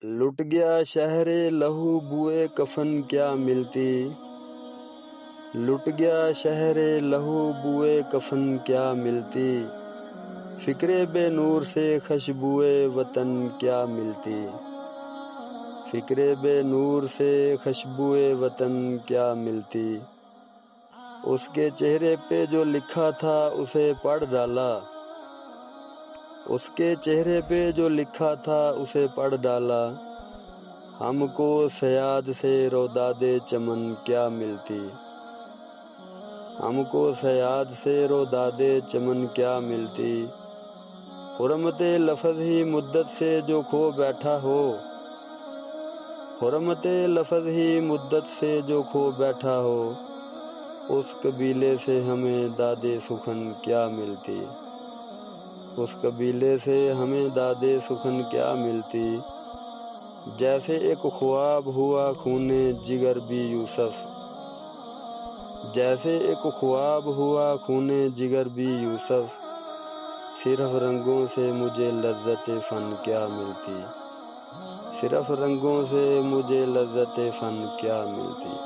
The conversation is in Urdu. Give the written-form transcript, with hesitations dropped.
لٹ گیا شہر لہو بوئے کفن کیا ملتی، لٹ گیا شہر لہو بوئے کفن کیا ملتی، فکر بے نور سے خوشبوئے وطن کیا ملتی، فکر بے نور سے خوشبوئے وطن کیا ملتی، اس کے چہرے پہ جو لکھا تھا اسے پڑھ ڈالا، اس کے چہرے پہ جو لکھا تھا اسے پڑھ ڈالا، ہم کو صیاد سے روداد چمن کیا ملتی، ہم کو صیاد سے روداد چمن کیا ملتی، حرمت لفظ ہی مدت سے جو کھو بیٹھا ہو، حرمت لفظ ہی مدت سے جو کھو بیٹھا ہو، اس قبیلے سے ہمیں داد سخن کیا ملتی، اس قبیلے سے ہمیں داد سخن کیا ملتی، جیسے ایک خواب ہوا خون جگر بھی یوسف، جیسے ایک خواب ہوا خون جگر بھی یوسف، صرف رنگوں سے مجھے لذت فن کیا ملتی، صرف رنگوں سے مجھے لذت فن کیا ملتی۔